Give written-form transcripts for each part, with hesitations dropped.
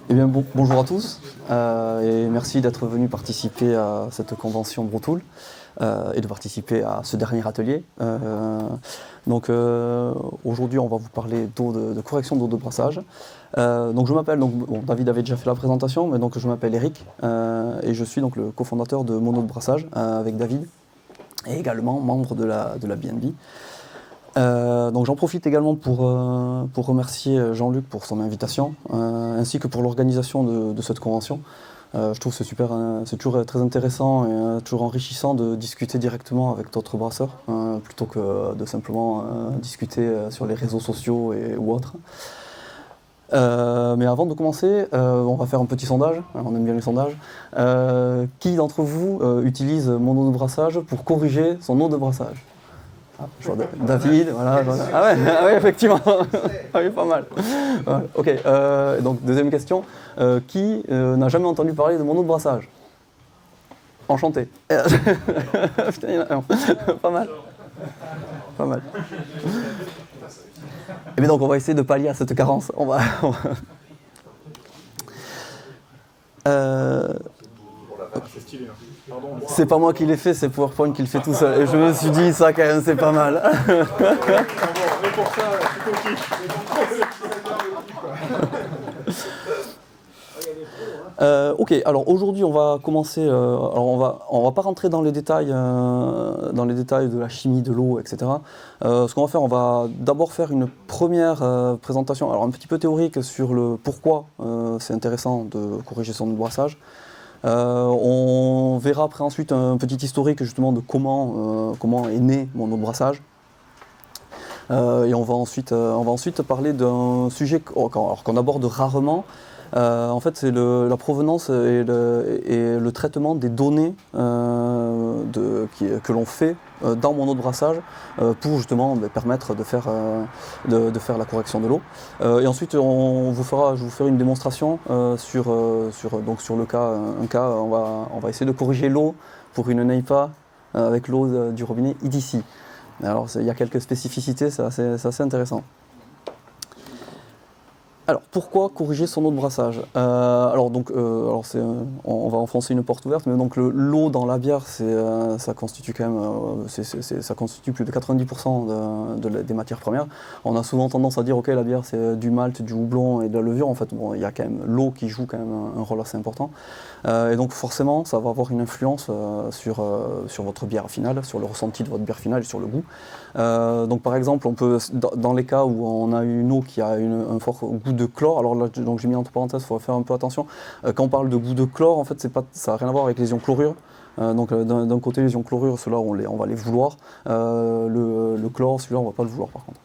Eh bien, bonjour à tous et merci d'être venus participer à cette convention Brotool et de participer à ce dernier atelier. Aujourd'hui, on va vous parler de correction d'eau de brassage. Donc je m'appelle, David avait déjà fait la présentation, mais donc je m'appelle Eric et je suis donc le cofondateur de Mono de Brassage avec David et également membre de la BNB. Donc j'en profite également pour remercier Jean-Luc pour son invitation, ainsi que pour l'organisation de cette convention. Je trouve que c'est toujours très intéressant et toujours enrichissant de discuter directement avec d'autres brasseurs, plutôt que de simplement discuter sur les réseaux sociaux ou autres. Mais avant de commencer, on va faire un petit sondage, on aime bien les sondages. Qui d'entre vous utilise mon eau de brassage pour corriger son eau de brassage? David, voilà. Ah ouais, effectivement. Ah oui, pas mal. Ouais, ok, donc deuxième question. Qui n'a jamais entendu parler de mon eau de brassage? Enchanté. Putain, il y en a un. Pas mal. Pas mal. Et bien donc on va essayer de pallier à cette carence. C'est stylé. Hein. C'est pas moi qui l'ai fait, c'est PowerPoint qui le fait tout seul. Et je me suis dit, ça quand même, c'est pas mal. Mais pour ça, c'est ok. Ok, alors aujourd'hui on va commencer. Alors on va pas rentrer dans les détails de la chimie de l'eau, etc. Ce qu'on va faire, on va d'abord faire une première présentation, alors un petit peu théorique sur le pourquoi c'est intéressant de corriger son brassage. On verra après ensuite un petit historique justement de comment est né mon eau de brassage. Et on va ensuite parler d'un sujet qu'on aborde rarement. En fait, c'est la provenance et le traitement des données que l'on fait dans mon eau de brassage pour justement permettre de faire la correction de l'eau. Et ensuite, je vous ferai une démonstration sur le cas. On va essayer de corriger l'eau pour une NEIPA avec l'eau du robinet EDC. Alors, il y a quelques spécificités, c'est assez intéressant. Alors, pourquoi corriger son eau de brassage? On va enfoncer une porte ouverte, mais donc l'eau dans la bière, ça constitue quand même, ça constitue plus de 90% des matières premières. On a souvent tendance à dire, ok, la bière c'est du malt, du houblon et de la levure. En fait, bon, il y a quand même l'eau qui joue quand même un rôle assez important. Et donc forcément, ça va avoir une influence sur votre bière finale, sur le ressenti de votre bière finale et sur le goût. Donc par exemple, on peut, dans les cas où on a une eau qui a un fort goût de chlore, alors là donc j'ai mis entre parenthèses, il faut faire un peu attention. Quand on parle de goût de chlore, en fait ça n'a rien à voir avec les ions chlorure. D'un côté les ions chlorure, ceux-là on va les vouloir. Le chlore, celui-là on va pas le vouloir par contre.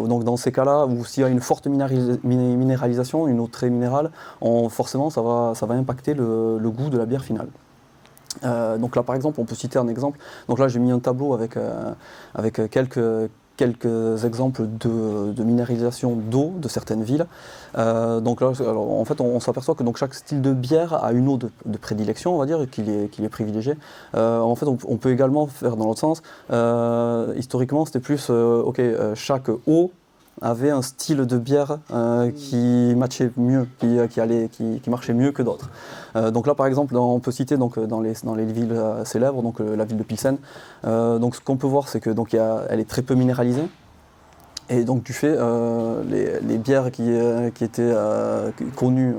Donc dans ces cas-là, où s'il y a une forte minéralisation, une eau très minérale, forcément ça va impacter le goût de la bière finale. Donc là par exemple on peut citer un exemple. Donc là j'ai mis un tableau avec quelques exemples de minéralisation d'eau de certaines villes. Donc là, alors, en fait, on s'aperçoit que donc, chaque style de bière a une eau de prédilection, on va dire, qu'il est privilégié. En fait, on peut également faire dans l'autre sens. Historiquement, c'était plus, chaque eau avait un style de bière qui matchait mieux, qui marchait mieux que d'autres. Donc là, par exemple, on peut citer dans les villes célèbres, donc la ville de Pilsen. Donc ce qu'on peut voir, c'est que elle est très peu minéralisée. Et donc du fait, les bières qui étaient connues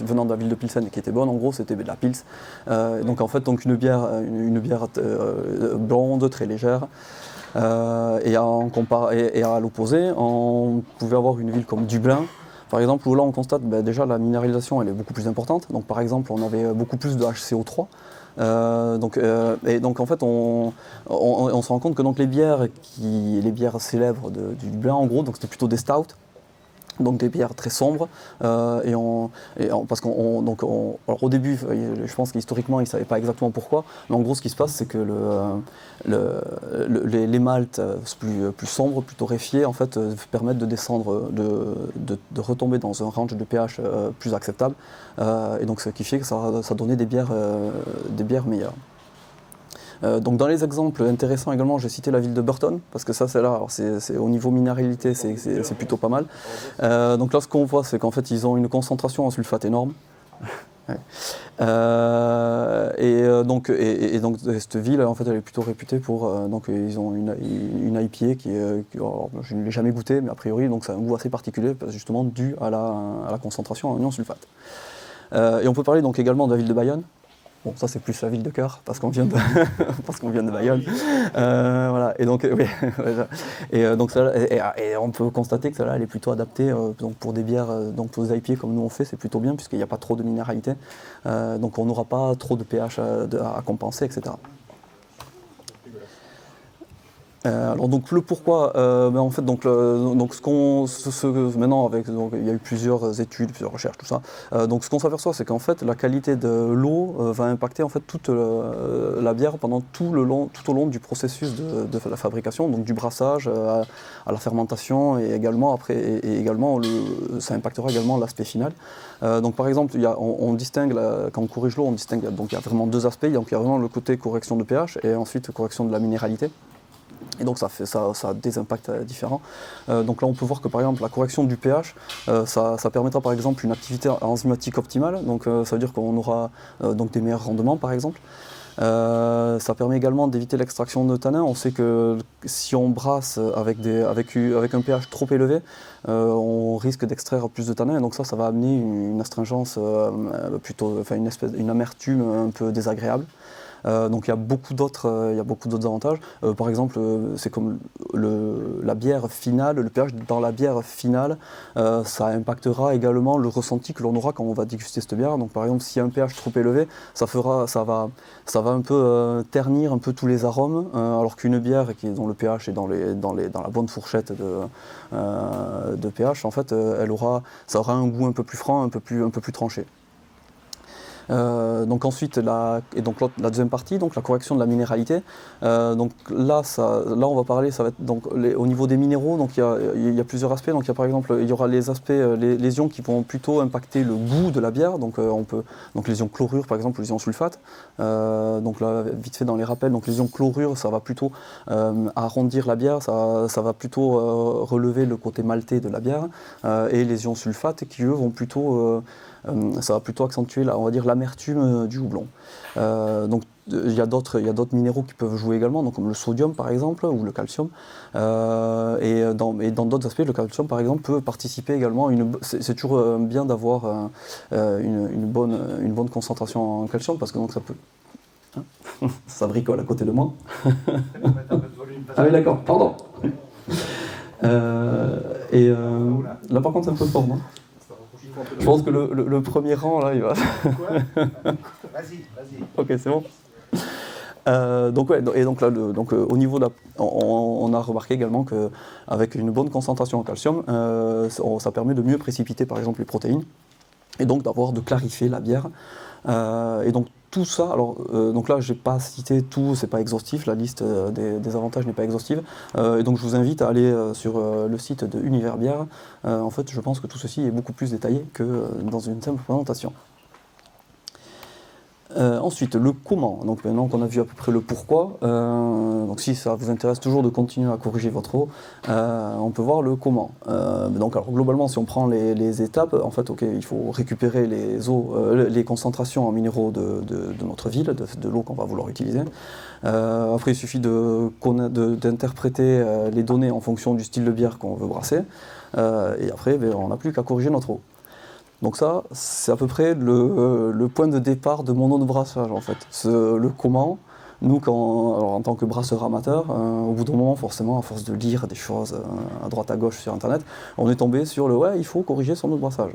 venant de la ville de Pilsen et qui étaient bonnes, en gros, c'était de la Pils. Donc en fait, une bière blonde, très légère. Et à l'opposé, on pouvait avoir une ville comme Dublin, par exemple, où là on constate déjà la minéralisation elle est beaucoup plus importante. Donc par exemple, on avait beaucoup plus de HCO3. Donc en fait, on se rend compte que donc les bières célèbres du Dublin, en gros, donc c'était plutôt des stouts. Donc des bières très sombres, alors au début, je pense qu'historiquement ils ne savaient pas exactement pourquoi, mais en gros ce qui se passe c'est que les maltes plus sombres, plus torréfiés, en fait permettent de descendre, de retomber dans un range de pH plus acceptable, et donc ce qui fait que ça donnait des bières meilleures. Donc dans les exemples intéressants également, j'ai cité la ville de Burton, parce que ça c'est là, alors c'est au niveau minéralité, c'est plutôt pas mal. Donc là ce qu'on voit, c'est qu'en fait ils ont une concentration en sulfate énorme. Ouais. Donc cette ville, en fait, elle est plutôt réputée pour. Donc ils ont une IPA alors, je ne l'ai jamais goûtée, mais a priori, donc ça a un goût assez particulier, justement dû à la concentration en ion sulfate. Et on peut parler donc également de la ville de Bayonne. Bon, ça c'est plus la ville de cœur, parce qu'on vient de, parce qu'on vient de Bayonne. Voilà. Et donc, oui, donc et on peut constater que celle-là, elle est plutôt adaptée donc pour des bières, donc aux IPA comme nous on fait, c'est plutôt bien, puisqu'il n'y a pas trop de minéralité. Donc on n'aura pas trop de pH à compenser, etc. Alors donc le pourquoi, en fait donc maintenant avec il y a eu plusieurs études, plusieurs recherches, tout ça. Donc ce qu'on s'aperçoit, c'est qu'en fait la qualité de l'eau va impacter en fait toute la bière pendant tout au long du processus de la fabrication, donc du brassage à la fermentation, et également après ça impactera également l'aspect final. Donc par exemple on distingue quand on corrige l'eau, on distingue, donc il y a vraiment deux aspects. Donc il y a vraiment le côté correction de pH et ensuite correction de la minéralité. Et donc ça a des impacts différents. Donc là on peut voir que par exemple la correction du pH, ça permettra par exemple une activité enzymatique optimale, donc ça veut dire qu'on aura donc des meilleurs rendements par exemple. Ça permet également d'éviter l'extraction de tanins. On sait que si on brasse avec un pH trop élevé, on risque d'extraire plus de tanins, et donc ça va amener une astringence une amertume un peu désagréable. Donc il y a beaucoup d'autres avantages. Par exemple, c'est comme la bière finale, le pH dans la bière finale, ça impactera également le ressenti que l'on aura quand on va déguster cette bière. Donc par exemple, s'il y a un pH trop élevé, ça va un peu ternir un peu tous les arômes, alors qu'une bière dont le pH est dans la bonne fourchette de pH, en fait, ça aura un goût un peu plus franc, un peu plus tranché. Donc ensuite, la deuxième partie, donc la correction de la minéralité. Donc là, on va parler, ça va être donc au niveau des minéraux. Donc il y a plusieurs aspects. Donc il y a par exemple, il y aura les aspects, les ions qui vont plutôt impacter le goût de la bière. Donc les ions chlorure par exemple, les ions sulfate. Donc là, vite fait dans les rappels, donc les ions chlorure, ça va plutôt arrondir la bière, ça va plutôt relever le côté maltais de la bière. Et les ions sulfate qui eux vont plutôt ça va plutôt accentuer on va dire l'amertume du houblon. Donc il y a d'autres minéraux qui peuvent jouer également, donc comme le sodium par exemple ou le calcium. Et dans d'autres aspects, le calcium par exemple peut participer également. C'est toujours bien d'avoir une bonne concentration en calcium, parce que donc ça peut. Hein ça bricole à côté de moi. Ah oui, d'accord, pardon. Là par contre c'est un peu fort, non? Je pense que le premier rang là il va. Quoi? Vas-y. Ok, c'est bon. Donc là, au niveau on a remarqué également qu'avec une bonne concentration en calcium, ça permet de mieux précipiter par exemple les protéines, et donc de clarifier la bière. Et donc tout ça, donc là j'ai pas cité tout, c'est pas exhaustif, la liste des avantages n'est pas exhaustive, et donc je vous invite à aller sur le site de Univers Bière. En fait, je pense que tout ceci est beaucoup plus détaillé que dans une simple présentation. Ensuite, le comment. Donc maintenant qu'on a vu à peu près le pourquoi, donc si ça vous intéresse toujours de continuer à corriger votre eau, on peut voir le comment. Donc alors, globalement, si on prend les étapes, en fait, il faut récupérer les concentrations en minéraux de notre ville, de l'eau qu'on va vouloir utiliser. Après, il suffit d'interpréter les données en fonction du style de bière qu'on veut brasser. Et après, on n'a plus qu'à corriger notre eau. Donc ça, c'est à peu près le point de départ de mon eau de brassage en fait. Le comment, nous en tant que brasseur amateur, au bout d'un moment forcément, à force de lire des choses à droite à gauche sur internet, on est tombé sur il faut corriger son eau de brassage.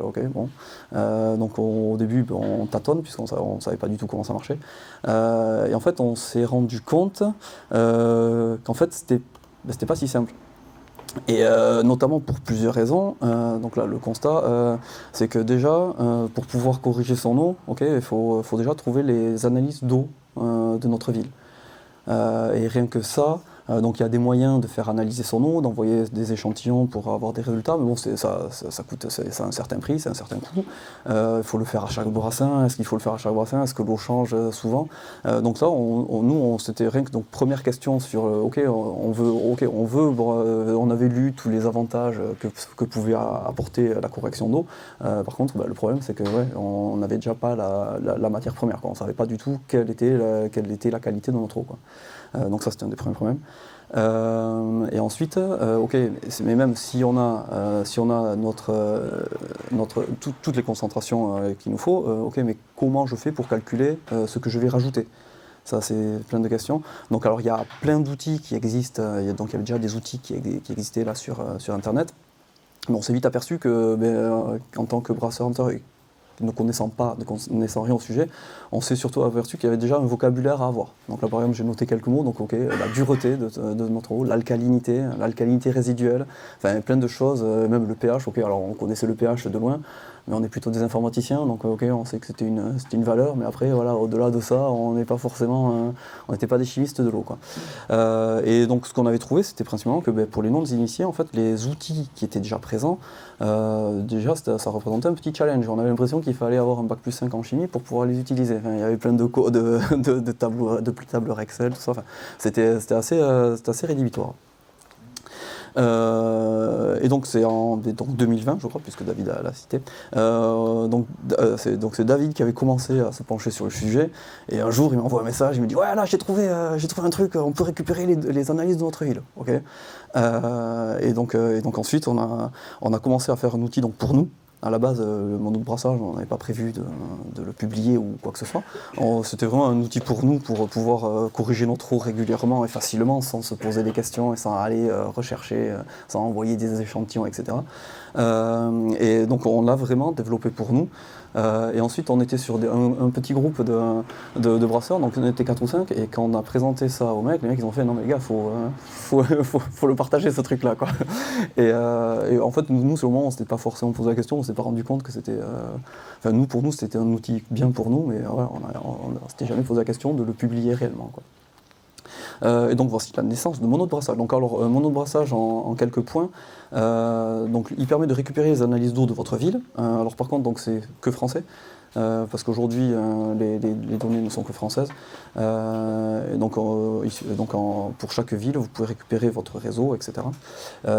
Donc au début on tâtonne puisqu'on ne savait pas du tout comment ça marchait. Et en fait on s'est rendu compte qu'en fait c'était pas si simple. Et notamment pour plusieurs raisons. Donc là, le constat, c'est que déjà, pour pouvoir corriger son eau, il faut déjà trouver les analyses d'eau de notre ville. Et rien que ça, Donc il y a des moyens de faire analyser son eau, d'envoyer des échantillons pour avoir des résultats, mais bon, ça coûte, ça a un certain prix, c'est un certain coût. Il faut le faire à chaque brassin. Est-ce qu'il faut le faire à chaque brassin? Est-ce que l'eau change souvent? Donc ça, c'était rien que donc première question sur on avait lu tous les avantages que pouvait apporter la correction d'eau. Par contre, le problème c'est que on n'avait déjà pas la matière première, quoi. On ne savait pas du tout quelle était la qualité de notre eau, quoi. Donc ça, c'était un des premiers problèmes. Et ensuite, mais même si on a toutes les concentrations qu'il nous faut, mais comment je fais pour calculer ce que je vais rajouter? Ça, c'est plein de questions. Donc, alors, il y a plein d'outils qui existent. Donc, il y avait déjà des outils qui existaient là sur Internet. Mais on s'est vite aperçu que, en tant que brasseur hunter, ne connaissant rien au sujet, on s'est surtout aperçu qu'il y avait déjà un vocabulaire à avoir. Donc là, par exemple, j'ai noté quelques mots. Donc, la dureté de notre eau, l'alcalinité résiduelle, enfin plein de choses, même le pH. Alors on connaissait le pH de loin, mais on est plutôt des informaticiens, donc on sait que c'était une valeur, mais après, voilà, au-delà de ça, on n'était pas des chimistes de l'eau, quoi. Et donc, ce qu'on avait trouvé, c'était principalement que pour les non-initiés, en fait, les outils qui étaient déjà présents, déjà, ça représentait un petit challenge. On avait l'impression qu'il fallait avoir un bac plus 5 en chimie pour pouvoir les utiliser. Enfin, il y avait plein de tableurs Excel, tout ça. Enfin, c'était assez rédhibitoire. Et donc c'est en 2020, je crois, puisque David l'a cité. C'est David qui avait commencé à se pencher sur le sujet. Et un jour, il m'envoie un message, il me dit: ouais, là, j'ai trouvé un truc, on peut récupérer les analyses de notre ville. Okay. Et donc ensuite, on a commencé à faire un outil pour nous. À la base, mon eau de brassage, on n'avait pas prévu de le publier ou quoi que ce soit. C'était vraiment un outil pour nous, pour pouvoir corriger notre eau régulièrement et facilement, sans se poser des questions et sans aller rechercher, sans envoyer des échantillons, etc. Et donc on l'a vraiment développé pour nous. Et ensuite, on était sur un petit groupe de brasseurs, donc on était 4 ou 5, et quand on a présenté ça aux mecs, les mecs ils ont fait: non mais les gars, faut le partager, ce truc-là, quoi. Et en fait, nous, sur le moment, on s'était pas forcément posé la question, on s'est pas rendu compte que c'était... pour nous, c'était un outil bien pour nous, mais on s'était jamais posé la question de le publier réellement, quoi. Et donc voici la naissance de mon eau de brassage. Donc alors, mon eau de brassage en quelques points. Donc il permet de récupérer les analyses d'eau de votre ville. Alors par contre, donc c'est que français. Parce qu'aujourd'hui, les données ne sont que françaises. Pour chaque ville, vous pouvez récupérer votre réseau, etc.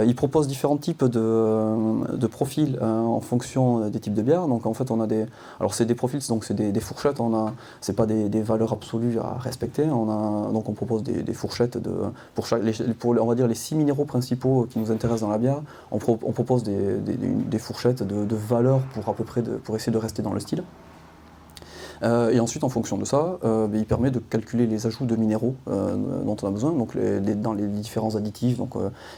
Il propose différents types de profils en fonction des types de bières. Donc en fait, on a alors c'est des profils, donc c'est des fourchettes. C'est pas des valeurs absolues à respecter. Donc on propose des fourchettes pour on va dire les 6 minéraux principaux qui nous intéressent dans la bière. On propose des fourchettes de valeurs pour à peu près pour essayer de rester dans le style. Et ensuite, en fonction de ça, il permet de calculer les ajouts de minéraux dont on a besoin, donc dans les différents additifs. Donc,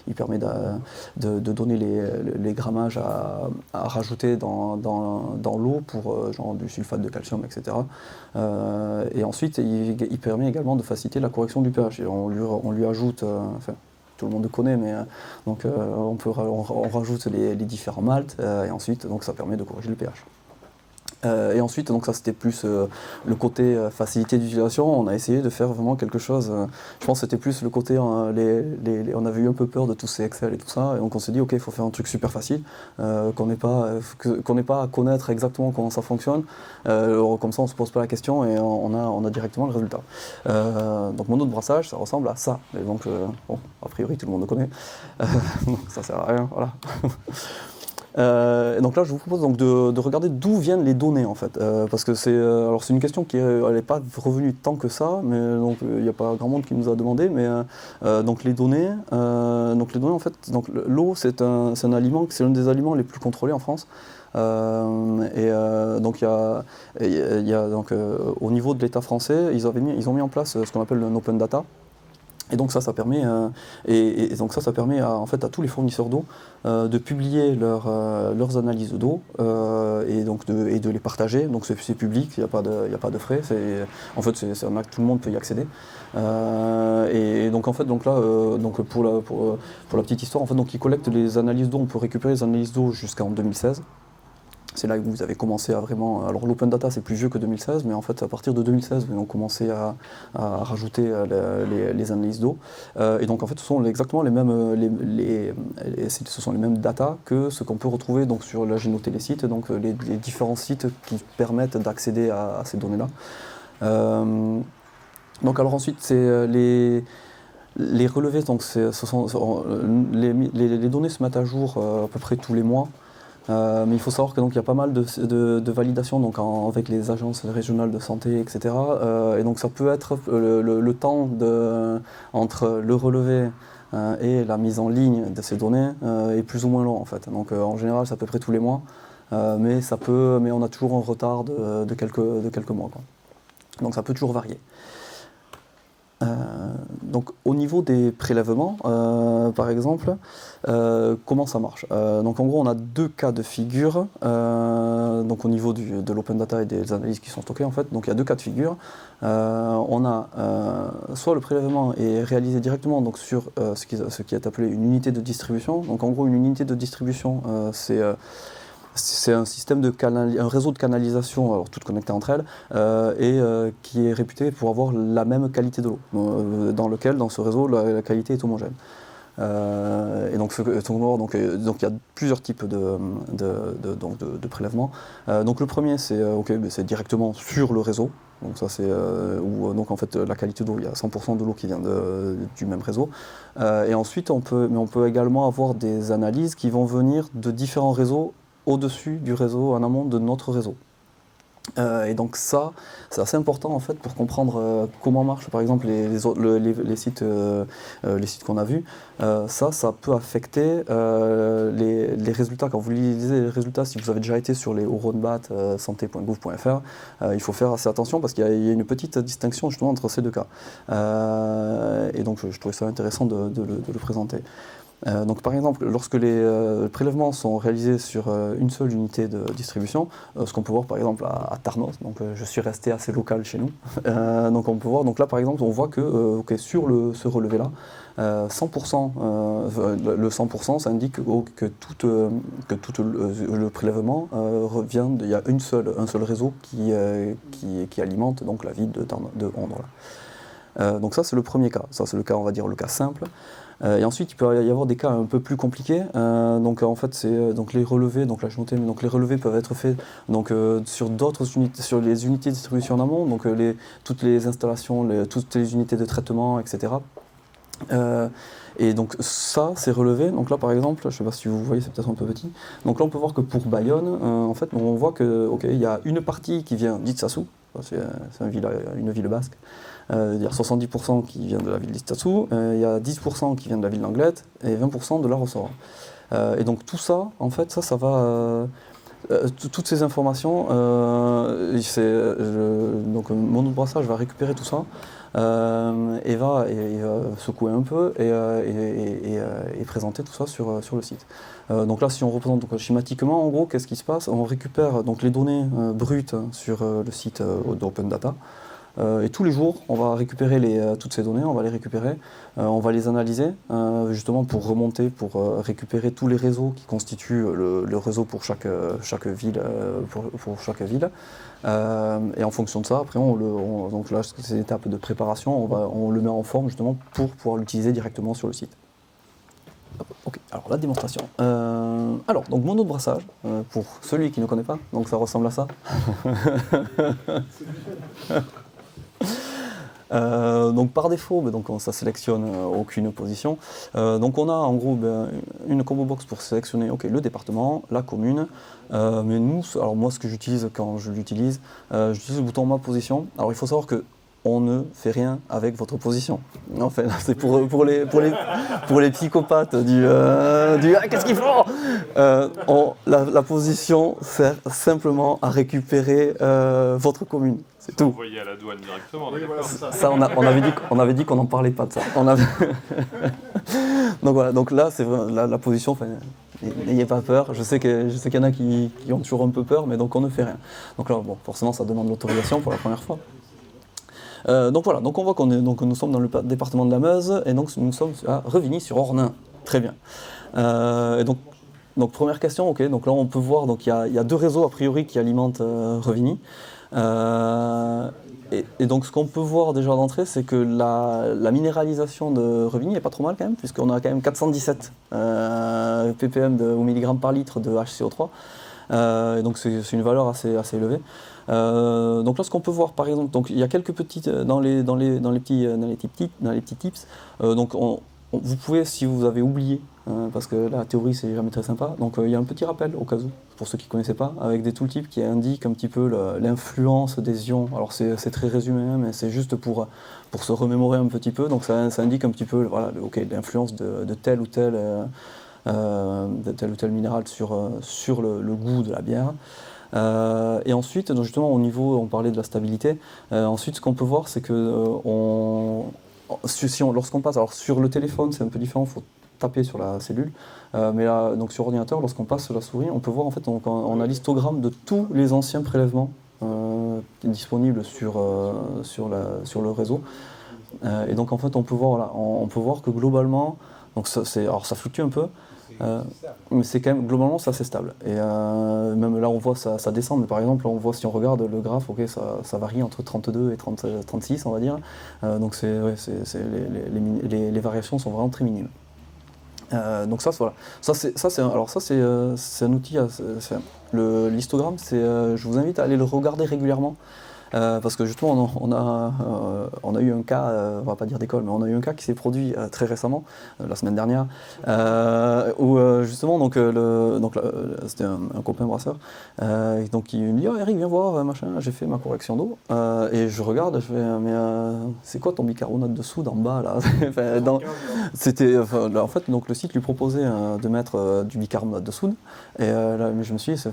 il permet de donner les grammages à rajouter dans l'eau pour genre du sulfate de calcium, etc. Et ensuite, il permet également de faciliter la correction du pH. Et on lui ajoute, tout le monde le connaît, mais on rajoute les différents maltes, et ensuite, donc, ça permet de corriger le pH. Et ensuite, donc ça c'était plus le côté facilité d'utilisation. On a essayé de faire vraiment quelque chose. Je pense que c'était plus le côté, on avait eu un peu peur de tous ces Excel et tout ça, et donc on s'est dit: ok, il faut faire un truc super facile, qu'on n'ait pas à connaître exactement comment ça fonctionne. Comme ça, on se pose pas la question et on a directement le résultat. Donc mon eau de brassage, ça ressemble à ça. Et donc a priori tout le monde le connaît. Donc ça sert à rien, voilà. Donc là, je vous propose donc de regarder d'où viennent les données, en fait, parce que c'est une question qui n'est pas revenue tant que ça, mais donc il n'y a pas grand monde qui nous a demandé, mais donc les données, en fait, donc l'eau c'est un aliment, c'est l'un des aliments les plus contrôlés en France. Donc au niveau de l'État français, ils ont mis en place ce qu'on appelle un open data. Et donc ça permet en fait à tous les fournisseurs d'eau de publier leurs analyses d'eau et de les partager. Donc c'est public, il n'y a pas de frais. En fait tout le monde peut y accéder. Et donc en fait pour la petite histoire, en fait donc ils collectent les analyses d'eau. On peut récupérer les analyses d'eau jusqu'en 2016. C'est là où vous avez commencé à vraiment... Alors l'open data c'est plus vieux que 2016, mais en fait à partir de 2016 ils ont commencé à rajouter les analyses d'eau. Et donc en fait ce sont exactement les mêmes, ce sont les mêmes data que ce qu'on peut retrouver donc, sur la Génotélécite, donc les différents sites qui permettent d'accéder à ces données-là. Donc alors ensuite c'est les relevés, donc les données se mettent à jour à peu près tous les mois. Mais il faut savoir qu'il y a pas mal de validations donc avec les agences régionales de santé, etc. Et donc ça peut être le temps entre le relevé et la mise en ligne de ces données est plus ou moins long en fait. Donc en général c'est à peu près tous les mois, mais on a toujours un retard de quelques mois, quoi. Donc ça peut toujours varier. Donc au niveau des prélèvements, par exemple, comment ça marche? Donc en gros on a deux cas de figure donc au niveau de l'open data et des analyses qui sont stockées en fait. Donc il y a deux cas de figure. On a soit le prélèvement est réalisé directement donc, sur ce qui est appelé une unité de distribution. Donc en gros une unité de distribution c'est un système un réseau de canalisation, alors toutes connectées entre elles, qui est réputé pour avoir la même qualité de l'eau, dans ce réseau, la qualité est homogène. Et donc il y a plusieurs types de prélèvements. Donc le premier, c'est directement sur le réseau. Donc ça c'est où donc en fait la qualité d'eau, il y a 100% de l'eau qui vient du même réseau. Et ensuite on peut également avoir des analyses qui vont venir de différents réseaux au-dessus du réseau, en amont de notre réseau. Et donc ça, c'est assez important en fait pour comprendre comment marchent par exemple les sites qu'on a vus. Ça peut affecter les résultats. Quand vous lisez les résultats, si vous avez déjà été sur les Euronbat santé.gouv.fr, il faut faire assez attention parce qu'il y a une petite distinction justement entre ces deux cas. Et donc je trouvais ça intéressant de le présenter. Donc par exemple, lorsque les prélèvements sont réalisés sur une seule unité de distribution, ce qu'on peut voir par exemple à Tarnos, donc je suis resté assez local chez nous, donc on peut voir, donc là par exemple on voit que sur ce relevé-là, 100%, le 100% ça indique que tout le prélèvement revient, il y a un seul réseau qui alimente donc la ville de Ondre. Donc ça c'est le premier cas, ça c'est le cas, on va dire le cas simple. Et ensuite il peut y avoir des cas un peu plus compliqués. Donc en fait c'est donc les relevés, donc là je notais, mais donc les relevés peuvent être faits donc sur d'autres unités, sur les unités de distribution en amont, donc toutes les installations, toutes les unités de traitement, etc. Et donc ça c'est relevé, donc là par exemple, je ne sais pas si vous voyez, c'est peut-être un peu petit, donc là on peut voir que pour Bayonne, en fait on voit que il y a une partie qui vient d'Itsasou, c'est une ville basque, il y a 70% qui vient de la ville d'Itsasou, il y a 10% qui vient de la ville d'Anglet et 20% de la Rossora. Et donc tout ça, en fait, ça va... toutes ces informations, donc mon autre brassage va récupérer tout ça et va secouer un peu et présenter tout ça sur le site. Donc là, si on représente donc, schématiquement, en gros, qu'est-ce qui se passe? On récupère donc, les données brutes sur le site d'Open Data. Et tous les jours, on va récupérer toutes ces données, on va les récupérer, on va les analyser justement pour remonter, pour récupérer tous les réseaux qui constituent le réseau pour chaque ville. Pour chaque ville. Et en fonction de ça, après, donc là, ces étapes de préparation, on le met en forme justement pour pouvoir l'utiliser directement sur le site. Ok, alors la démonstration. Alors, donc mon autre brassage, pour celui qui ne connaît pas, donc ça ressemble à ça. Donc par défaut, donc ça sélectionne aucune position. Donc on a en gros une combo box pour sélectionner le département, la commune. Mais nous, alors moi ce que j'utilise quand je l'utilise, j'utilise le bouton ma position. Alors il faut savoir que on ne fait rien avec votre position. En fait, c'est pour les psychopathes qu'est-ce qu'ils font la position sert simplement à récupérer votre commune. C'est tout. Envoyé à la douane directement. Oui, voilà, ça on avait dit qu'on n'en parlait pas de ça. Donc voilà, donc là c'est la position. N'ayez pas peur. Je sais qu'il y en a qui ont toujours un peu peur, mais donc on ne fait rien. Donc là, bon, forcément, ça demande l'autorisation pour la première fois. Donc voilà, donc on voit nous sommes dans le département de la Meuse et donc nous sommes à Revigny sur Ornain. Très bien. Et donc donc première question, ok, donc là on peut voir, donc il y a deux réseaux a priori qui alimentent Revigny. Et donc ce qu'on peut voir déjà d'entrée, c'est que la minéralisation de Revigny est pas trop mal quand même, puisqu'on a quand même 417 ppm ou milligrammes par litre de HCO3. Et donc c'est une valeur assez élevée. Donc là, ce qu'on peut voir, par exemple, donc il y a quelques petites dans les petits tips. Donc vous pouvez, si vous avez oublié, parce que la théorie c'est jamais très sympa. Donc il y a un petit rappel au cas où, pour ceux qui ne connaissaient pas, avec des tooltips qui indiquent un petit peu l'influence des ions. Alors c'est très résumé, hein, mais c'est juste pour se remémorer un petit peu. Donc ça indique un petit peu, voilà, l'influence de tel ou tel minéral sur le goût de la bière. Et ensuite, donc justement au niveau, on parlait de la stabilité. Ensuite, ce qu'on peut voir, c'est que lorsqu'on passe, alors sur le téléphone, c'est un peu différent, il faut taper sur la cellule. Mais là, donc sur ordinateur, lorsqu'on passe la souris, on peut voir en fait, on a l'histogramme de tous les anciens prélèvements disponibles sur le réseau. Et donc en fait, on peut voir, voilà, on peut voir que globalement, donc alors ça fluctue un peu. Mais c'est quand même, globalement, c'est assez stable. Et même là, on voit ça descend, mais par exemple, on voit si on regarde le graphe, ok, ça varie entre 32 et 36, on va dire. Donc les variations sont vraiment très minimes. Donc ça, voilà. C'est un outil. L'histogramme, je vous invite à aller le regarder régulièrement. Parce que justement on a eu un cas, on va pas dire d'école, mais on a eu un cas qui s'est produit très récemment, la semaine dernière, où justement c'était un copain brasseur, donc il me dit Eric viens voir, machin, j'ai fait ma correction d'eau, et je regarde, je fais mais c'est quoi ton bicarbonate de soude en bas là? En fait donc le site lui proposait de mettre du bicarbonate de soude, et là je me suis dit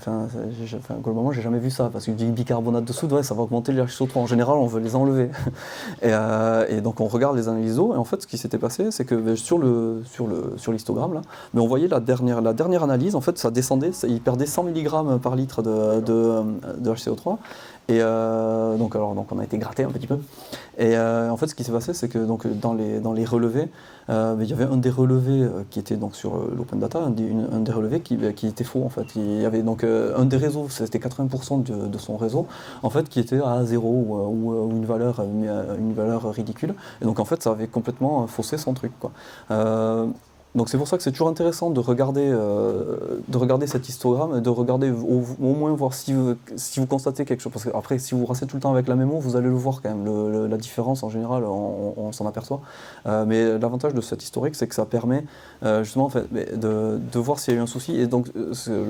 globalement j'ai jamais vu ça, parce que du bicarbonate de soude, ouais, ça va augmenter les HCO3, en général on veut les enlever. Et donc on regarde les analyses d'eau, et en fait ce qui s'était passé, c'est que sur l'histogramme là, mais on voyait la dernière analyse, en fait ça descendait, il perdait 100 mg par litre de HCO3. Et donc on a été gratté un petit peu. Et en fait ce qui s'est passé, c'est que donc, dans les relevés, il y avait un des relevés qui était donc sur l'open data, un des relevés qui était faux en fait. Il y avait donc un des réseaux, c'était 80% de son réseau, en fait qui était à 0 ou une valeur ridicule. Et donc en fait ça avait complètement faussé son truc, quoi. Donc c'est pour ça que c'est toujours intéressant de regarder cet histogramme, et de regarder au moins voir si vous constatez quelque chose. Parce qu'après, si vous restez tout le temps avec la mémo, vous allez le voir quand même. La différence, en général, on s'en aperçoit. Mais l'avantage de cet historique, c'est que ça permet justement en fait, de voir s'il y a eu un souci. Et donc,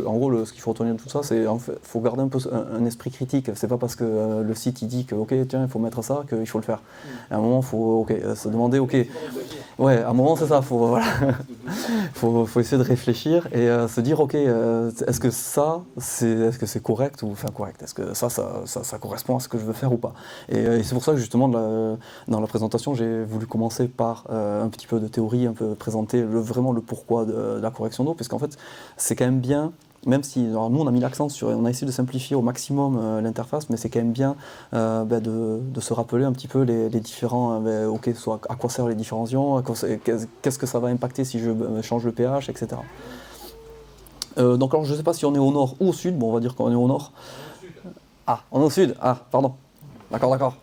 en gros, ce qu'il faut retenir de tout ça, c'est qu'il faut garder un peu un esprit critique. C'est pas parce que le site il dit que ok, tiens, il faut mettre ça qu'il faut le faire. À un moment, il faut se demander, ok, ouais, à un moment c'est ça, voilà. faut essayer de réfléchir et se dire ok, est-ce que c'est correct ou enfin correct, est-ce que ça correspond à ce que je veux faire ou pas, et c'est pour ça que justement dans la présentation j'ai voulu commencer par un petit peu de théorie, un peu présenter vraiment le pourquoi de la correction d'eau, puisqu'en fait c'est quand même bien. Même si, alors nous on a mis l'accent sur, on a essayé de simplifier au maximum l'interface, mais c'est quand même bien de se rappeler un petit peu les différents, soit à quoi servent les différents ions, qu'est-ce que ça va impacter si je change le pH, etc. Donc alors je ne sais pas si on est au nord ou au sud, bon on va dire qu'on est au nord. Ah, on est au sud, ah pardon, d'accord.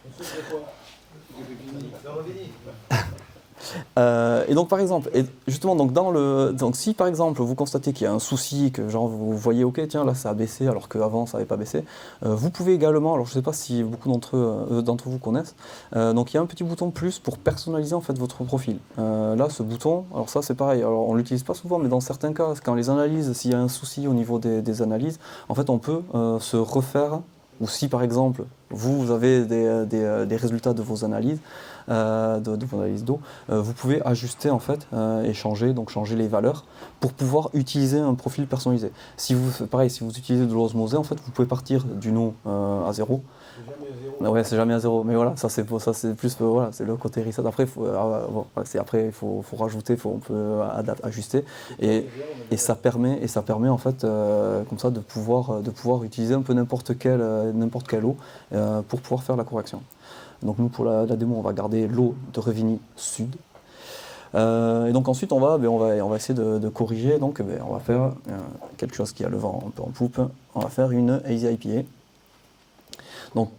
Et donc par exemple, justement donc si par exemple vous constatez qu'il y a un souci, que genre vous voyez ok tiens là ça a baissé alors qu'avant ça n'avait pas baissé, vous pouvez également, alors je ne sais pas si beaucoup d'entre vous connaissent, donc il y a un petit bouton plus pour personnaliser en fait votre profil. Là ce bouton, alors ça c'est pareil, alors on l'utilise pas souvent, mais dans certains cas quand les analyses, s'il y a un souci au niveau des analyses, en fait on peut se refaire, ou si par exemple vous avez des résultats de vos analyses, de vos analyses d'eau, vous pouvez ajuster en fait et changer les valeurs pour pouvoir utiliser un profil personnalisé. Si vous utilisez de l'osmosée, en fait vous pouvez partir du nom à 0. Ouais, c'est jamais à 0, mais voilà, ça c'est plus voilà, c'est le côté reset. Après il faut rajouter, on peut ajuster, et ça permet en fait comme ça de pouvoir utiliser un peu n'importe quelle eau pour pouvoir faire la correction. Donc nous pour la démo on va garder l'eau de Revigny Sud. Et donc ensuite on va essayer de corriger, donc on va faire quelque chose qui a le vent un peu en poupe, on va faire une Hazy IPA. Donc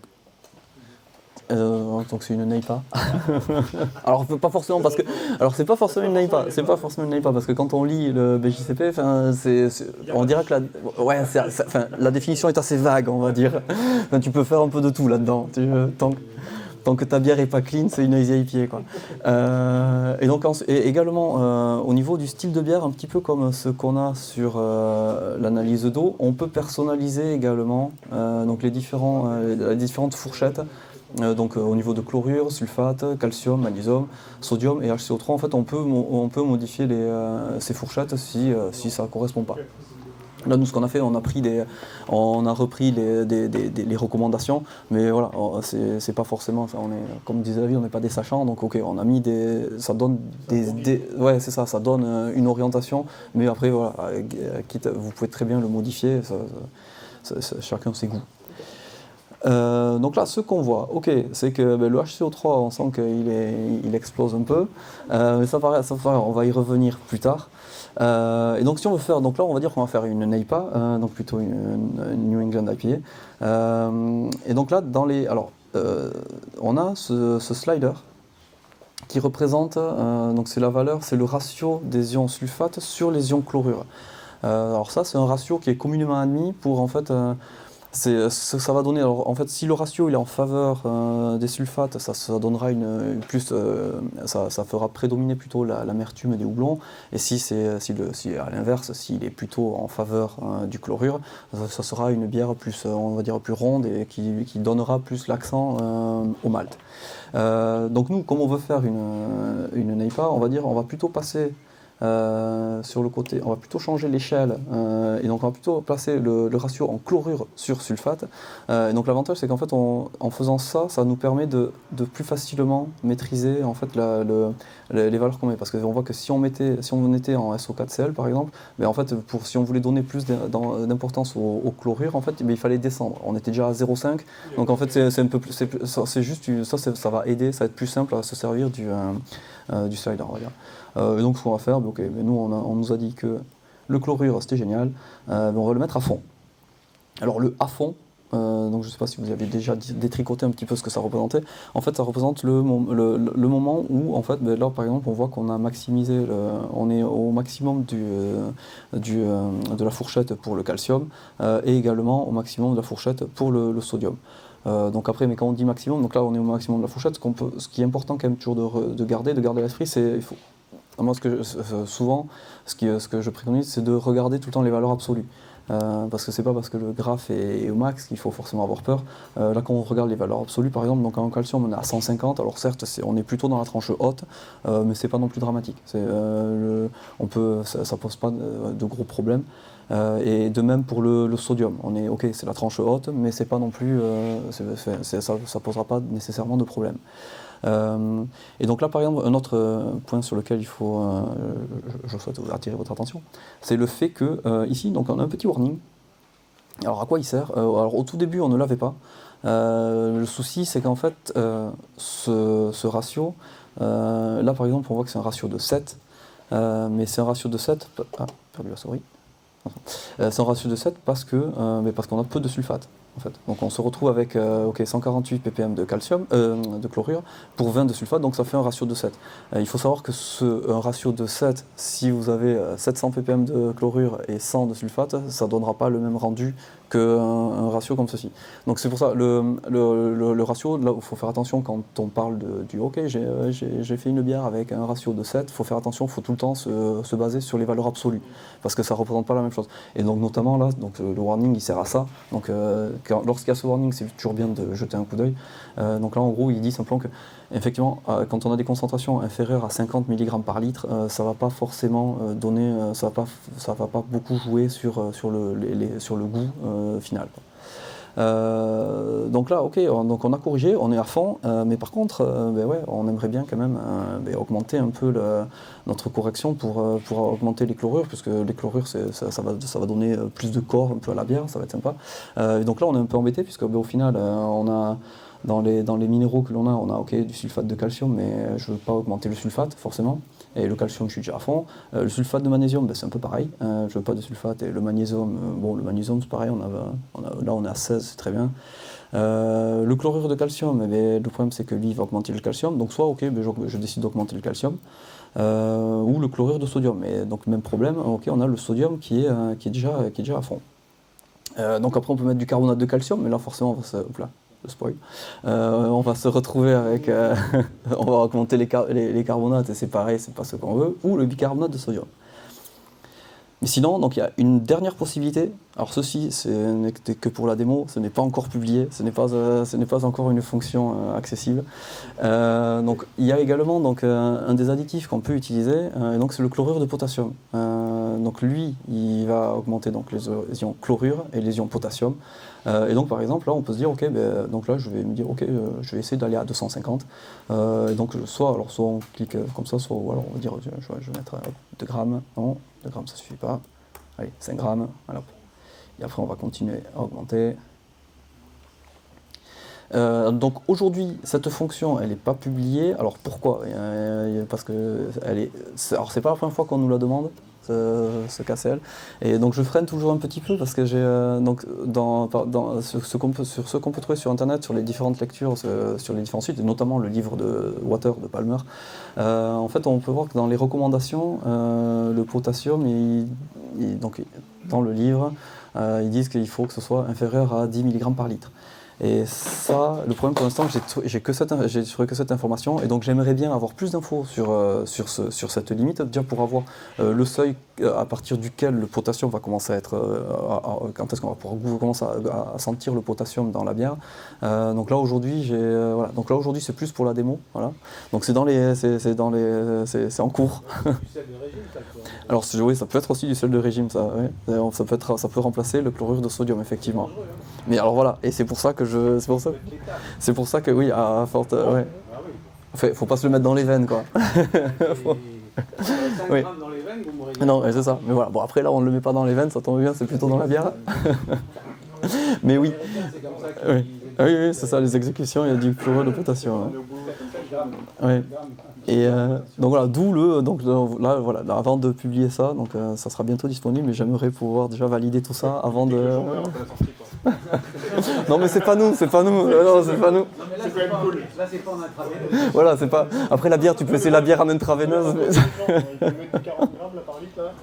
c'est une NEIPA. Alors pas forcément parce que, alors c'est pas forcément une NEIPA, parce que quand on lit le BJCP, on dirait que la définition est assez vague, on va dire. Enfin, tu peux faire un peu de tout là-dedans. Tant que ta bière est pas clean, c'est une Hazy IPA, quoi. Et donc également au niveau du style de bière, un petit peu comme ce qu'on a sur l'analyse d'eau, on peut personnaliser également donc les différentes fourchettes. Donc au niveau de chlorure, sulfate, calcium, magnésium, sodium et HCO3, en fait on peut modifier ces fourchettes si ça ne correspond pas. Là, nous, ce qu'on a fait, on a repris les recommandations, mais voilà, c'est pas forcément, comme disait David, on n'est pas des sachants, donc ok, on a mis ça donne ouais, c'est ça, ça donne une orientation, mais après, voilà, vous pouvez très bien le modifier, chacun ses goûts. Donc là, ce qu'on voit, ok, c'est que le HCO3, on sent qu'il explose un peu, mais ça, on va y revenir plus tard. Et donc si on veut faire, donc là on va dire qu'on va faire une NEIPA, donc plutôt une New England IPA. Et donc là, on a ce slider qui représente, donc c'est la valeur, c'est le ratio des ions sulfate sur les ions chlorure. Alors ça, c'est un ratio qui est communément admis pour en fait. Ça va donner, alors en fait si le ratio il est en faveur des sulfates, ça donnera ça fera prédominer plutôt l'amertume des houblons, et si à l'inverse, s'il est plutôt en faveur du chlorure, ça sera une bière plus, on va dire, plus ronde et qui donnera plus l'accent au malt. Donc nous, comme on veut faire une NEIPA, on va plutôt passer sur le côté, on va plutôt changer l'échelle et donc on va plutôt placer le ratio en chlorure sur sulfate. Et donc l'avantage c'est qu'en fait en faisant ça, ça nous permet de plus facilement maîtriser en fait les valeurs qu'on met, parce qu'on voit que si on était en SO4Cl par exemple, en fait si on voulait donner plus d'importance au chlorure, en fait il fallait descendre. On était déjà à 0,5, donc en fait c'est un peu plus, c'est juste ça va aider, ça va être plus simple à se servir du slider, on va dire. Donc ce qu'on va faire, nous on nous a dit que le chlorure c'était génial, on va le mettre à fond. Alors le à fond, donc je ne sais pas si vous avez déjà détricoté un petit peu ce que ça représentait. En fait ça représente le moment où en fait, là par exemple on voit qu'on a maximisé, on est au maximum de la fourchette pour le calcium et également au maximum de la fourchette pour le sodium. Donc après, mais quand on dit maximum, donc là on est au maximum de la fourchette, ce qui est important quand même toujours de garder à l'esprit, c'est moi souvent ce que je préconise, c'est de regarder tout le temps les valeurs absolues. Parce que c'est pas parce que le graphe est au max qu'il faut forcément avoir peur. Là quand on regarde les valeurs absolues par exemple, donc en calcium on est à 150, alors certes on est plutôt dans la tranche haute, mais c'est pas non plus dramatique. Ça pose pas de gros problèmes. Et de même pour le sodium, c'est la tranche haute, mais c'est pas non plus, ça posera pas nécessairement de problème. Et donc là par exemple un autre point sur lequel je souhaite attirer votre attention, c'est le fait que ici donc on a un petit warning. Alors à quoi il sert? Alors au tout début on ne l'avait pas. Le souci c'est qu'en fait ce ratio, là par exemple on voit que c'est un ratio de 7, mais c'est un ratio de 7, perdu la souris. C'est un ratio de 7 parce qu'on a peu de sulfate. En fait. Donc on se retrouve avec 148 ppm de calcium, de chlorure pour 20 de sulfate, donc ça fait un ratio de 7. Il faut savoir que un ratio de 7, si vous avez 700 ppm de chlorure et 100 de sulfate, ça ne donnera pas le même rendu qu'un ratio comme ceci. Donc c'est pour ça, le ratio, là il faut faire attention quand on parle j'ai fait une bière avec un ratio de 7, il faut faire attention, il faut tout le temps se baser sur les valeurs absolues, parce que ça ne représente pas la même chose. Et donc notamment là, donc, le warning il sert à ça. Donc, lorsqu'il y a ce warning, c'est toujours bien de jeter un coup d'œil. Donc là, en gros, il dit simplement que, effectivement, quand on a des concentrations inférieures à 50 mg par litre, ça ne va pas forcément donner, ça va pas beaucoup jouer sur le goût final. Donc là, donc on a corrigé, on est à fond, mais par contre, on aimerait bien quand même augmenter un peu notre correction pour augmenter les chlorures, puisque les chlorures, ça va donner plus de corps un peu à la bière, ça va être sympa. Et donc là, on est un peu embêté, puisque au final, on a dans les minéraux que l'on a, on a du sulfate de calcium, mais je ne veux pas augmenter le sulfate, forcément. et le calcium, je suis déjà à fond. Le sulfate de magnésium, ben, c'est un peu pareil. Je ne veux pas de sulfate. Et le magnésium, bon, le magnésium, c'est pareil, là on est à 16, c'est très bien. Le chlorure de calcium, eh bien, le problème c'est que lui il va augmenter le calcium, donc soit ok, ben, je décide d'augmenter le calcium, ou le chlorure de sodium. Et donc même problème, ok, on a le sodium qui est déjà à fond. Donc après on peut mettre du carbonate de calcium, mais là forcément on va se... Hop là, le spoil. On va se retrouver avec... on va augmenter les carbonates et c'est pareil, c'est pas ce qu'on veut, ou le bicarbonate de sodium. Mais sinon, donc il y a une dernière possibilité. Alors ceci, ce n'est que pour la démo, ce n'est pas encore publié, ce n'est pas encore une fonction accessible. Donc il y a également donc, un des additifs qu'on peut utiliser, et donc c'est le chlorure de potassium. Donc lui, il va augmenter donc, les ions chlorure et les ions potassium. Et donc par exemple, là on peut se dire, ok, ben, donc là je vais me dire, ok, je vais essayer d'aller à 250. Et donc soit on clique comme ça, soit alors on va dire, je vais mettre 2 grammes, non, 2 grammes ça suffit pas. Allez, 5 grammes, voilà. Et après on va continuer à augmenter. Donc aujourd'hui, cette fonction, elle n'est pas publiée. Alors pourquoi? Parce que alors c'est pas la première fois qu'on nous la demande, ce KCL. Et donc je freine toujours un petit peu parce que j'ai donc sur ce qu'on peut trouver sur internet, sur les différentes lectures, sur les différents sites, et notamment le livre de Water de Palmer. En fait, on peut voir que dans les recommandations, le potassium, donc dans le livre, ils disent qu'il faut que ce soit inférieur à 10 mg par litre. Et ça, le problème pour l'instant, j'ai trouvé que cette information, et donc j'aimerais bien avoir plus d'infos sur cette limite, déjà pour avoir le seuil à partir duquel le potassium va commencer à être, quand est-ce qu'on va pouvoir commencer à sentir le potassium dans la bière. Donc là aujourd'hui, voilà. Donc là aujourd'hui c'est plus pour la démo, voilà. Donc c'est en cours. Du sel de régime, ça, quoi. Alors oui, ça peut être aussi du sel de régime, ça. Ouais. Ça peut remplacer le chlorure de sodium, effectivement. Mais alors voilà, et c'est pour ça que c'est pour ça que oui, à forte, ouais. Ah oui. Faut pas se le mettre dans les veines, quoi. 5 Oui. grammes dans les veines, vous mourrez. Non, c'est ça. Mais voilà. Bon après là, on ne le met pas dans les veines, ça tombe bien, c'est plutôt dans la bière. Mais oui. C'est comme ça Oui, oui, c'est ça, les exécutions, il y a du chlorure de potassium. Ouais. Et donc voilà, là voilà, avant de publier ça, donc ça sera bientôt disponible, mais j'aimerais pouvoir déjà valider tout ça avant de. Non mais c'est pas nous, non, c'est pas nous. C'est quand même cool. Là, c'est pas en intraveineuse. Voilà, c'est pas. Après la bière, tu peux essayer la bière en intraveineuse. Mais... Il peut mettre 40 grammes là par litre là.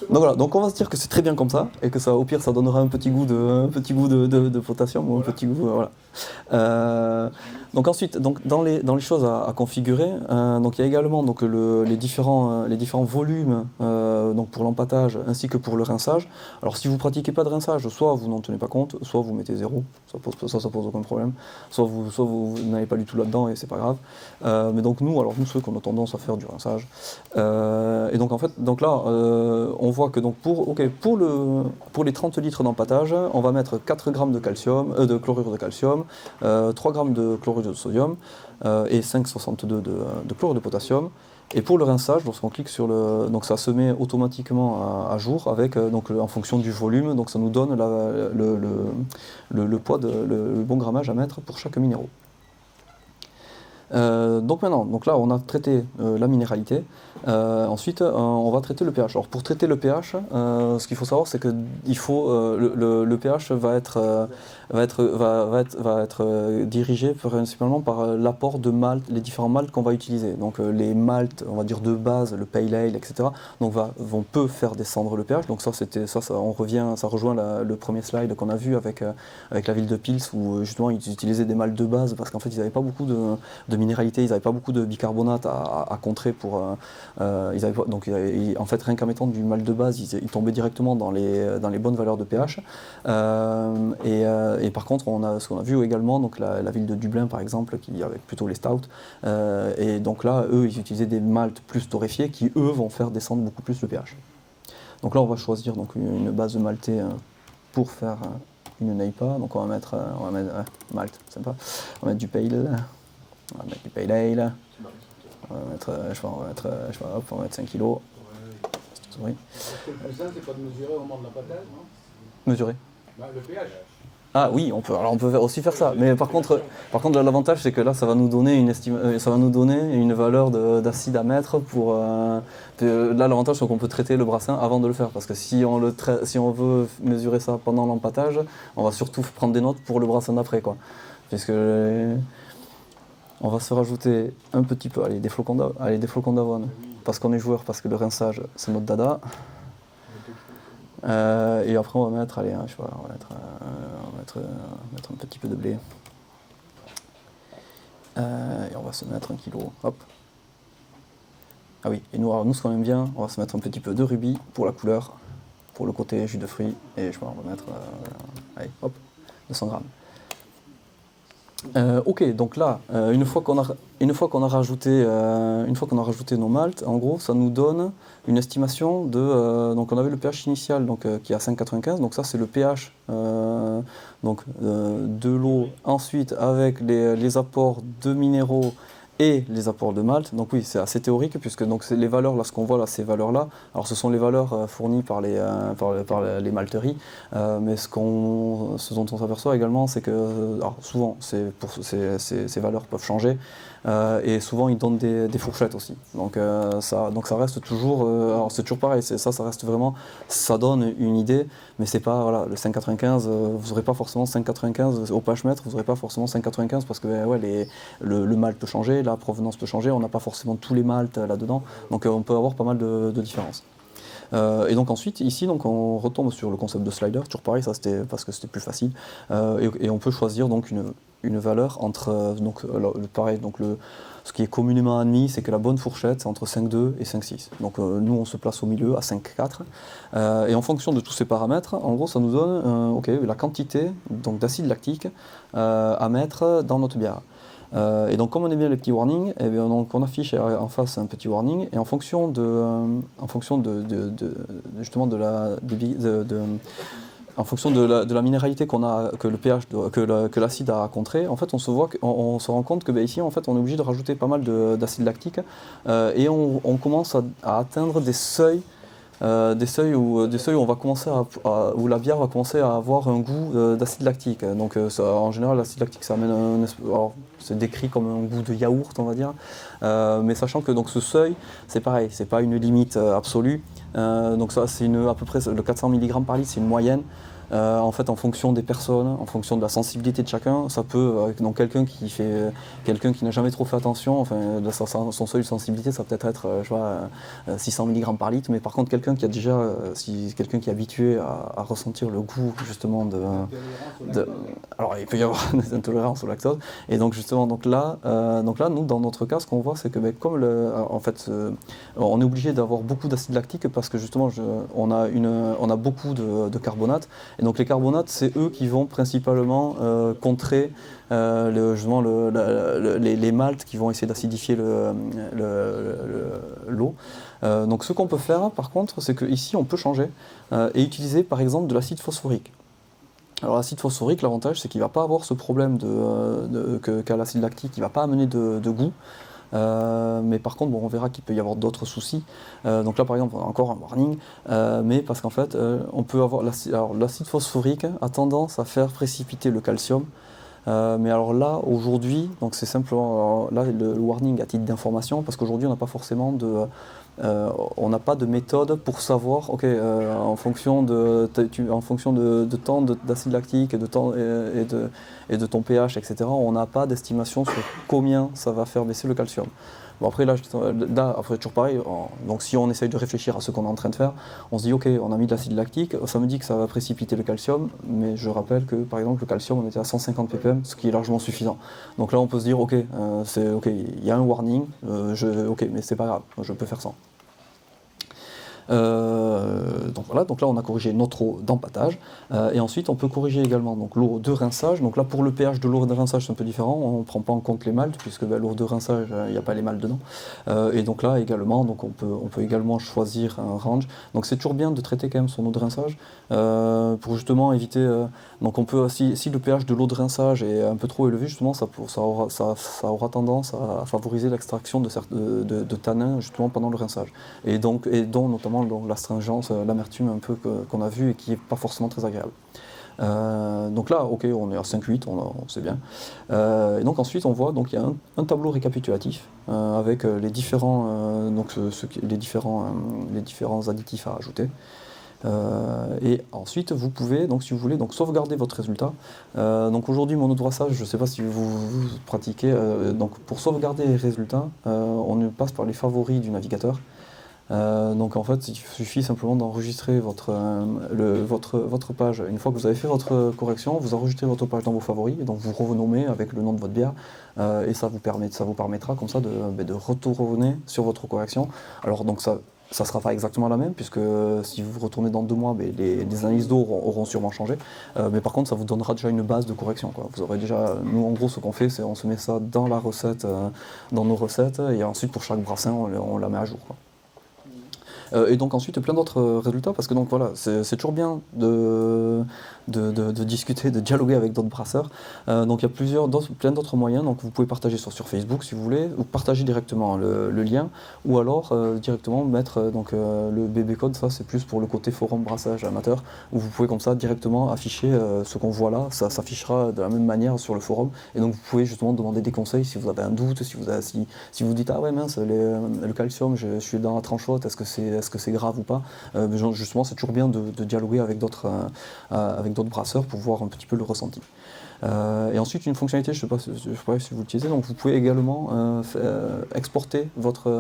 Donc voilà, donc on va se dire que c'est très bien comme ça, et que ça, au pire, ça donnera un petit goût de potassium, ou un petit goût, voilà. Donc ensuite, donc dans les choses à configurer, donc il y a également donc les différents volumes donc pour l'empâtage ainsi que pour le rinçage. Alors si vous pratiquez pas de rinçage, soit vous n'en tenez pas compte, soit vous mettez 0, ça pose aucun problème, soit vous n'allez pas du tout là-dedans et c'est pas grave. Mais donc nous ceux qu'on a tendance à faire du rinçage. Et donc en fait, donc là on voit que donc pour les 30 litres d'empâtage, on va mettre 4 grammes de chlorure de calcium, 3 grammes de chlorure de sodium et 5,62 de chlorure de potassium. Et pour le rinçage, lorsqu'on clique sur donc ça se met automatiquement à jour avec donc en fonction du volume, donc ça nous donne le poids le bon grammage à mettre pour chaque minéraux. Donc maintenant, donc là on a traité la minéralité. Ensuite, on va traiter le pH. Alors pour traiter le pH, ce qu'il faut savoir, c'est que le pH va être dirigé principalement par l'apport de malt, les différents maltes qu'on va utiliser. Donc les maltes, on va dire de base, le pale ale, etc. Donc peut faire descendre le pH. Donc ça rejoint le premier slide qu'on a vu avec la ville de Pils, où justement ils utilisaient des maltes de base parce qu'en fait ils n'avaient pas beaucoup de minéralité, ils n'avaient pas beaucoup de bicarbonate à contrer pour. En fait, rien qu'en mettant du malt de base, ils tombaient directement dans les bonnes valeurs de pH. Et par contre, ce qu'on a vu également, donc la ville de Dublin par exemple, qui avec plutôt les stouts. Et donc là, eux, ils utilisaient des maltes plus torréfiés qui, eux, vont faire descendre beaucoup plus le pH. Donc là, on va choisir donc une base de maltais pour faire une NEIPA. Donc on va mettre malt, sympa. On va mettre du pale. On va mettre du pale ale. On va mettre 5 kg. Oui. Le plus simple, c'est pas de mesurer au moment de l'empâtage, non? Mesurer. Bah, le pH. Ah oui, alors on peut aussi faire ça. Mais par contre là, l'avantage c'est que là ça va nous donner une valeur d'acide à mettre pour. Là l'avantage c'est qu'on peut traiter le brassin avant de le faire. Parce que si on veut mesurer ça pendant l'empâtage, on va surtout prendre des notes pour le brassin d'après, quoi. Puisque on va se rajouter un petit peu, des flocons d'avoine. Parce qu'on est joueur, parce que le rinçage c'est notre dada. Et après on va mettre, je sais pas, on va mettre un petit peu de blé. Et on va se mettre 1 kilo, hop. Ah oui, et nous ce qu'on aime bien, on va se mettre un petit peu de rubis pour la couleur, pour le côté jus de fruits, et je sais pas, on va mettre, allez, hop, 200 grammes. Ok, donc là, une fois qu'on a rajouté nos maltes, en gros, ça nous donne une estimation de. Donc on avait le pH initial, donc qui est à 5,95. Donc ça, c'est le pH de l'eau. Ensuite, avec les apports de minéraux et les apports de malt. Donc oui, c'est assez théorique puisque donc les valeurs, là, ce qu'on voit là, ces valeurs-là, alors ce sont les valeurs fournies par par les malteries, mais ce dont on s'aperçoit également, c'est que alors, souvent, ces valeurs peuvent changer. Et souvent ils donnent des fourchettes aussi. Donc ça reste toujours. Alors c'est toujours pareil, ça reste vraiment. Ça donne une idée, mais c'est pas voilà, le 5,95, vous n'aurez pas forcément 5,95 au pH mètre, vous n'aurez pas forcément 5,95 parce que le malt peut changer, la provenance peut changer, on n'a pas forcément tous les malts là-dedans, donc on peut avoir pas mal de différences. Et donc ensuite, ici, donc, on retombe sur le concept de slider, toujours pareil, ça c'était parce que c'était plus facile, et on peut choisir donc une valeur entre, pareil, donc ce qui est communément admis, c'est que la bonne fourchette, c'est entre 5,2 et 5,6. Donc nous, on se place au milieu, à 5,4. Et en fonction de tous ces paramètres, en gros, ça nous donne la quantité d'acide lactique à mettre dans notre bière. Et donc comme on aime bien les petits warnings, eh bien, donc, on affiche en face un petit warning et en fonction de la minéralité qu'on a, que le pH, que l'acide a contré, en fait on se rend compte que ici en fait on est obligé de rajouter pas mal d'acide lactique et on commence à atteindre des seuils où on va commencer où la bière va commencer à avoir un goût d'acide lactique. Donc en général l'acide lactique ça amène c'est décrit comme un goût de yaourt on va dire, mais sachant que donc ce seuil c'est pareil, c'est pas une limite absolue. Donc ça c'est à peu près le 400 mg par litre, c'est une moyenne. En fait, en fonction des personnes, en fonction de la sensibilité de chacun, ça peut, donc quelqu'un qui n'a jamais trop fait attention, enfin, son seuil de sensibilité, ça peut être, 600 mg par litre, mais par contre, quelqu'un qui est habitué à ressentir le goût, justement, alors, il peut y avoir des intolérances au lactose, et donc, justement, là, nous, dans notre cas, ce qu'on voit, c'est que, on est obligé d'avoir beaucoup d'acide lactique parce que, justement, on a beaucoup de carbonate. Et donc les carbonates, c'est eux qui vont principalement contrer les maltes qui vont essayer d'acidifier l'eau. Donc ce qu'on peut faire par contre, c'est qu'ici on peut changer et utiliser par exemple de l'acide phosphorique. Alors l'acide phosphorique, l'avantage c'est qu'il ne va pas avoir ce problème qu'a l'acide lactique, il ne va pas amener de goût. Mais par contre, on verra qu'il peut y avoir d'autres soucis. Donc là, par exemple, on a encore un warning, mais parce qu'en fait, on peut avoir l'acide phosphorique a tendance à faire précipiter le calcium. Mais alors là, aujourd'hui, donc c'est simplement là le warning à titre d'information, parce qu'aujourd'hui, on n'a pas forcément on n'a pas de méthode pour savoir, en fonction de temps d'acide lactique et et de ton pH, etc., on n'a pas d'estimation sur combien ça va faire baisser le calcium. Bon après après toujours pareil, donc si on essaye de réfléchir à ce qu'on est en train de faire, on se dit on a mis de l'acide lactique, ça me dit que ça va précipiter le calcium, mais je rappelle que par exemple le calcium on était à 150 ppm, ce qui est largement suffisant. Donc là on peut se dire il y a un warning, mais c'est pas grave, je peux faire ça. Donc là on a corrigé notre eau d'empâtage et ensuite on peut corriger également l'eau de rinçage. Donc là pour le pH de l'eau de rinçage c'est un peu différent, on ne prend pas en compte les maltes puisque l'eau de rinçage il n'y a pas les maltes dedans. Et donc là également on peut également choisir un range. Donc c'est toujours bien de traiter quand même son eau de rinçage pour justement éviter. Donc on peut si le pH de l'eau de rinçage est un peu trop élevé, justement ça aura tendance à favoriser l'extraction de tanins justement pendant le rinçage. Et dont notamment l'astringence, l'amertume un peu qu'on a vu et qui n'est pas forcément très agréable. Donc là, ok, on est à 5-8, on sait bien. Et donc ensuite, on voit donc il y a un tableau récapitulatif avec les différents additifs à ajouter. Et ensuite, vous pouvez, donc si vous voulez, donc sauvegarder votre résultat. Donc aujourd'hui, mon brassage, je ne sais pas si vous pratiquez. Donc pour sauvegarder les résultats, on passe par les favoris du navigateur. Donc en fait, il suffit simplement d'enregistrer votre page. Une fois que vous avez fait votre correction, vous enregistrez votre page dans vos favoris, et donc vous renommez avec le nom de votre bière, et ça vous permettra comme ça de retourner sur votre correction. Alors donc ça ne sera pas exactement la même, puisque si vous retournez dans 2 mois, les analyses d'eau auront sûrement changé. Mais par contre, ça vous donnera déjà une base de correction, quoi. Vous aurez déjà, nous en gros, ce qu'on fait, c'est on se met ça dans la recette, dans nos recettes, et ensuite pour chaque brassin, on la met à jour, quoi. Et donc ensuite plein d'autres résultats, parce que donc voilà, c'est toujours bien de discuter, de dialoguer avec d'autres brasseurs. Donc il y a plein d'autres moyens. Donc vous pouvez partager sur Facebook si vous voulez, ou partager directement le lien, ou alors directement mettre le BB code. Ça c'est plus pour le côté forum brassage amateur, où vous pouvez comme ça directement afficher ce qu'on voit là. Ça s'affichera de la même manière sur le forum, et donc vous pouvez justement demander des conseils si vous avez un doute, si vous dites ah ouais mince, le calcium, je suis dans la tranche haute, est-ce que c'est grave ou pas. Justement, c'est toujours bien de dialoguer avec d'autres brasseurs pour voir un petit peu le ressenti. Et ensuite, une fonctionnalité, je ne sais pas si vous l'utilisez, donc vous pouvez également exporter votre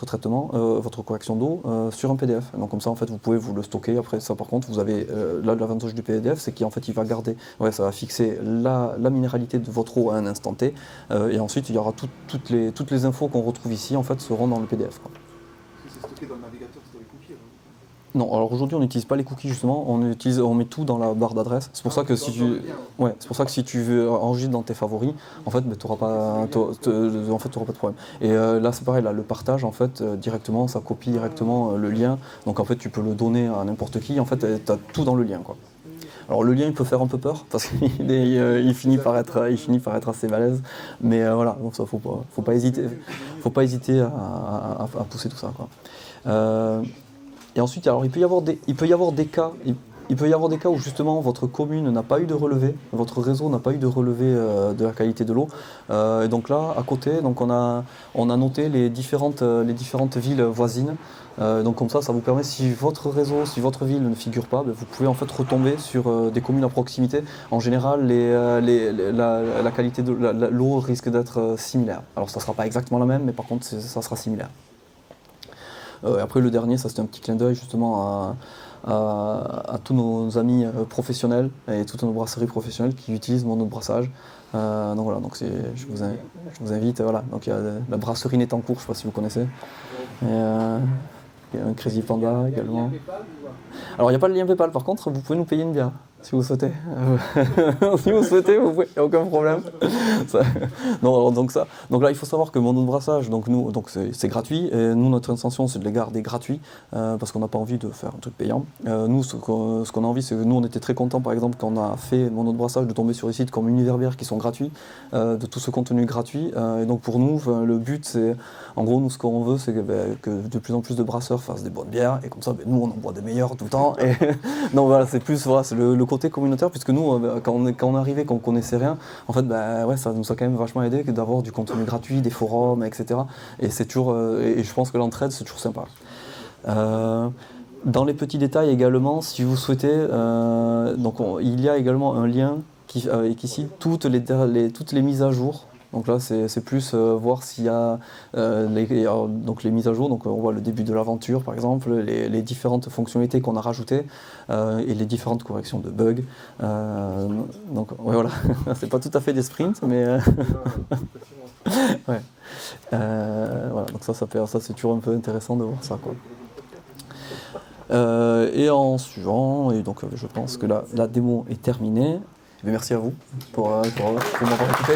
traitement, votre correction d'eau sur un PDF. Donc comme ça, en fait, vous pouvez vous le stocker. Après ça, par contre, vous avez là l'avantage du PDF, c'est qu'en fait, il va garder, ça va fixer la minéralité de votre eau à un instant T, et ensuite, il y aura toutes les infos qu'on retrouve ici, en fait, seront dans le PDF, quoi. C'est stocké dans le navigateur, c'est dans les cookies. Non, alors aujourd'hui on n'utilise pas les cookies justement, on met tout dans la barre d'adresse. C'est pour ça que si tu veux enregistrer dans tes favoris, en fait, tu n'auras pas de problème. Et là c'est pareil, là le partage en fait directement, ça copie directement le lien. Donc en fait tu peux le donner à n'importe qui. En fait, tu as tout dans le lien, quoi. Alors le lien il peut faire un peu peur parce qu'il finit par être assez balèze, mais voilà, donc ça faut pas hésiter à pousser tout ça, quoi. Et ensuite, alors il peut y avoir des cas où justement votre commune n'a pas eu de relevé, votre réseau n'a pas eu de relevé de la qualité de l'eau. Et donc là, à côté, donc on a noté les différentes villes voisines. Donc comme ça vous permet, si votre ville ne figure pas, vous pouvez en fait retomber sur des communes à proximité. En général, la qualité de l'eau risque d'être similaire. Alors ça ne sera pas exactement la même, mais par contre ça sera similaire. Après le dernier, ça c'était un petit clin d'œil justement à tous nos amis professionnels et toutes nos brasseries professionnelles qui utilisent mon eau de brassage. Donc voilà, je vous invite, voilà. Donc il y a la brasserie Nétancourt, je ne sais pas si vous connaissez. Et, il y a un Crazy Panda également. Alors il n'y a pas le lien PayPal, par contre vous pouvez nous payer une bière si vous souhaitez. Si vous souhaitez, vous pouvez, il n'y a aucun problème. Non, alors, donc là il faut savoir que mon eau de brassage, donc c'est gratuit, et nous notre intention c'est de les garder gratuits parce qu'on n'a pas envie de faire un truc payant. Nous ce qu'on a envie, c'est que nous on était très contents par exemple quand on a fait mon eau de brassage de tomber sur des sites comme Univers Bière qui sont gratuits, de tout ce contenu gratuit, et donc pour nous le but c'est, en gros nous ce qu'on veut c'est que de plus en plus de brasseurs fassent des bonnes bières, et comme ça nous on en boit des meilleures tout le temps. Et donc voilà, c'est le côté communautaire, puisque nous quand on est arrivé, quand on connaissait rien, en fait ça nous a quand même vachement aidé d'avoir du contenu gratuit, des forums, etc. Et c'est toujours, et je pense que l'entraide c'est toujours sympa. Dans les petits détails également, si vous souhaitez, il y a également un lien avec ici toutes les mises à jour. Donc là c'est plus voir s'il y a les mises à jour, donc on voit le début de l'aventure par exemple, les différentes fonctionnalités qu'on a rajoutées et les différentes corrections de bugs. Donc voilà, c'est pas tout à fait des sprints, mais ouais. Voilà, donc ça c'est toujours un peu intéressant de voir ça, quoi. Et en suivant, et donc je pense que la démo est terminée. Mais merci à vous pour m'avoir écouté.